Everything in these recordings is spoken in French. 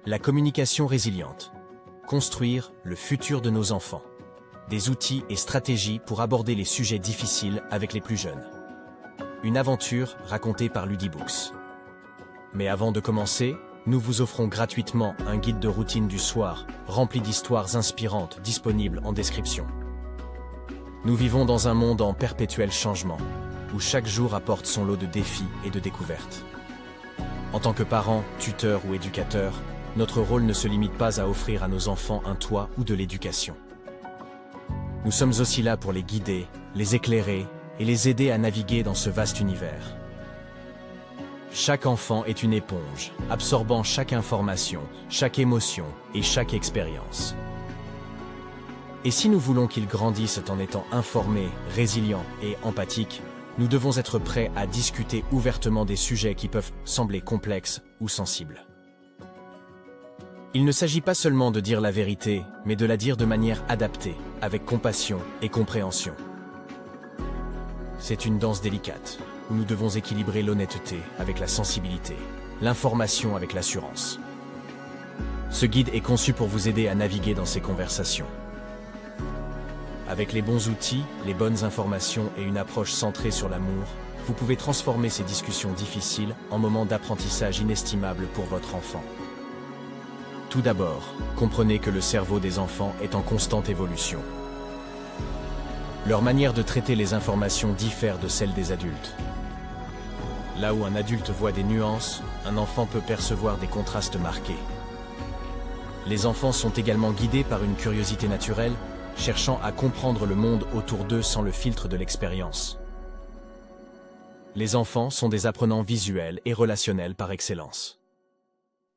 La communication résiliente. Construire le futur de nos enfants. Des outils et stratégies pour aborder les sujets difficiles avec les plus jeunes. Une aventure racontée par Ludibooks. Mais avant de commencer, nous vous offrons gratuitement un guide de routine du soir, rempli d'histoires inspirantes disponible en description. Nous vivons dans un monde en perpétuel changement, où chaque jour apporte son lot de défis et de découvertes. En tant que parents, tuteurs ou éducateurs, notre rôle ne se limite pas à offrir à nos enfants un toit ou de l'éducation. Nous sommes aussi là pour les guider, les éclairer et les aider à naviguer dans ce vaste univers. Chaque enfant est une éponge, absorbant chaque information, chaque émotion et chaque expérience. Et si nous voulons qu'ils grandissent en étant informés, résilients et empathiques, nous devons être prêts à discuter ouvertement des sujets qui peuvent sembler complexes ou sensibles. Il ne s'agit pas seulement de dire la vérité, mais de la dire de manière adaptée, avec compassion et compréhension. C'est une danse délicate, où nous devons équilibrer l'honnêteté avec la sensibilité, l'information avec l'assurance. Ce guide est conçu pour vous aider à naviguer dans ces conversations. Avec les bons outils, les bonnes informations et une approche centrée sur l'amour, vous pouvez transformer ces discussions difficiles en moments d'apprentissage inestimables pour votre enfant. Tout d'abord, comprenez que le cerveau des enfants est en constante évolution. Leur manière de traiter les informations diffère de celle des adultes. Là où un adulte voit des nuances, un enfant peut percevoir des contrastes marqués. Les enfants sont également guidés par une curiosité naturelle, cherchant à comprendre le monde autour d'eux sans le filtre de l'expérience. Les enfants sont des apprenants visuels et relationnels par excellence.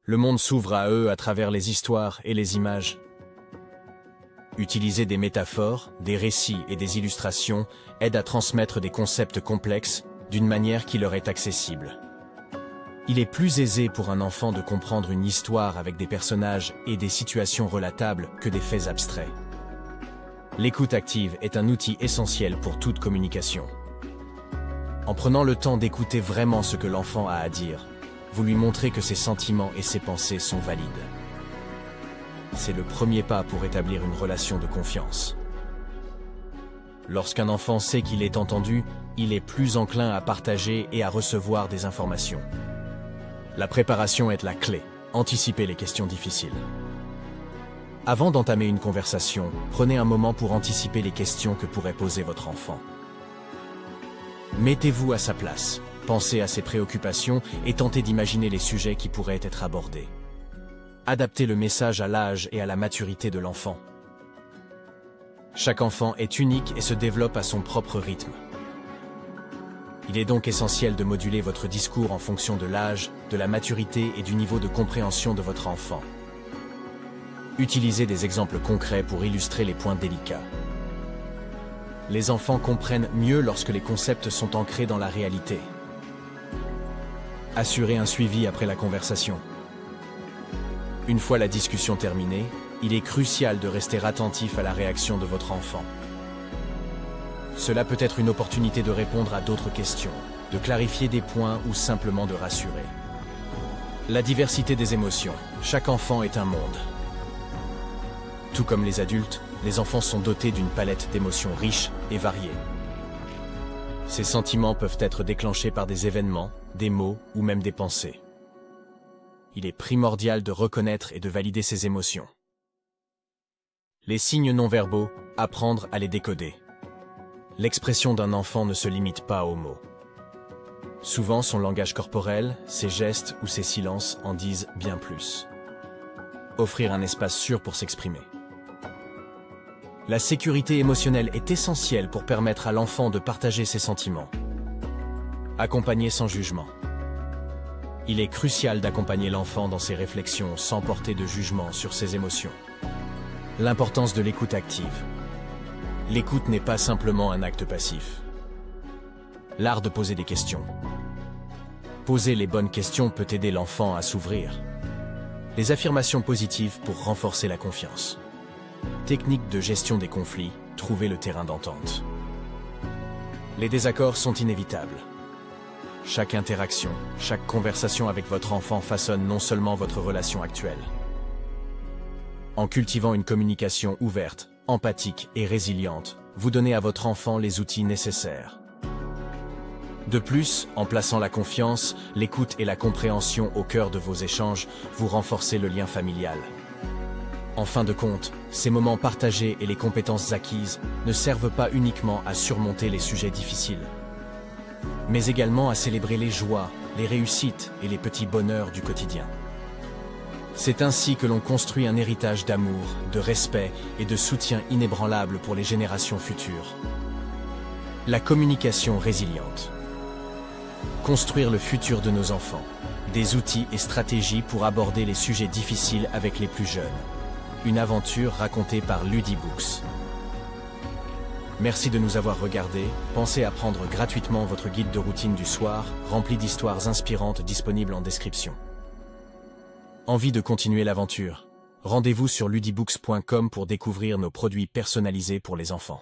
Le monde s'ouvre à eux à travers les histoires et les images. Utiliser des métaphores, des récits et des illustrations aide à transmettre des concepts complexes d'une manière qui leur est accessible. Il est plus aisé pour un enfant de comprendre une histoire avec des personnages et des situations relatables que des faits abstraits. L'écoute active est un outil essentiel pour toute communication. En prenant le temps d'écouter vraiment ce que l'enfant a à dire, vous lui montrez que ses sentiments et ses pensées sont valides. C'est le premier pas pour établir une relation de confiance. Lorsqu'un enfant sait qu'il est entendu, il est plus enclin à partager et à recevoir des informations. La préparation est la clé. Anticipez les questions difficiles. Avant d'entamer une conversation, prenez un moment pour anticiper les questions que pourrait poser votre enfant. Mettez-vous à sa place, pensez à ses préoccupations et tentez d'imaginer les sujets qui pourraient être abordés. Adaptez le message à l'âge et à la maturité de l'enfant. Chaque enfant est unique et se développe à son propre rythme. Il est donc essentiel de moduler votre discours en fonction de l'âge, de la maturité et du niveau de compréhension de votre enfant. Utilisez des exemples concrets pour illustrer les points délicats. Les enfants comprennent mieux lorsque les concepts sont ancrés dans la réalité. Assurez un suivi après la conversation. Une fois la discussion terminée, il est crucial de rester attentif à la réaction de votre enfant. Cela peut être une opportunité de répondre à d'autres questions, de clarifier des points ou simplement de rassurer. La diversité des émotions. Chaque enfant est un monde. Tout comme les adultes, les enfants sont dotés d'une palette d'émotions riches et variées. Ces sentiments peuvent être déclenchés par des événements, des mots ou même des pensées. Il est primordial de reconnaître et de valider ces émotions. Les signes non-verbaux, apprendre à les décoder. L'expression d'un enfant ne se limite pas aux mots. Souvent, son langage corporel, ses gestes ou ses silences en disent bien plus. Offrir un espace sûr pour s'exprimer. La sécurité émotionnelle est essentielle pour permettre à l'enfant de partager ses sentiments. Accompagner sans jugement. Il est crucial d'accompagner l'enfant dans ses réflexions sans porter de jugement sur ses émotions. L'importance de l'écoute active. L'écoute n'est pas simplement un acte passif. L'art de poser des questions. Poser les bonnes questions peut aider l'enfant à s'ouvrir. Les affirmations positives pour renforcer la confiance. Technique de gestion des conflits, trouver le terrain d'entente. Les désaccords sont inévitables. Chaque interaction, chaque conversation avec votre enfant façonne non seulement votre relation actuelle, En cultivant une communication ouverte, empathique et résiliente, vous donnez à votre enfant les outils nécessaires. De plus, en plaçant la confiance, l'écoute et la compréhension au cœur de vos échanges, vous renforcez le lien familial. En fin de compte, ces moments partagés et les compétences acquises ne servent pas uniquement à surmonter les sujets difficiles, mais également à célébrer les joies, les réussites et les petits bonheurs du quotidien. C'est ainsi que l'on construit un héritage d'amour, de respect et de soutien inébranlable pour les générations futures. La communication résiliente. Construire le futur de nos enfants. Des outils et stratégies pour aborder les sujets difficiles avec les plus jeunes. Une aventure racontée par Ludibooks. Merci de nous avoir regardés. Pensez à prendre gratuitement votre guide de routine du soir, rempli d'histoires inspirantes disponible en description. Envie de continuer l'aventure? Rendez-vous sur ludibooks.com pour découvrir nos produits personnalisés pour les enfants.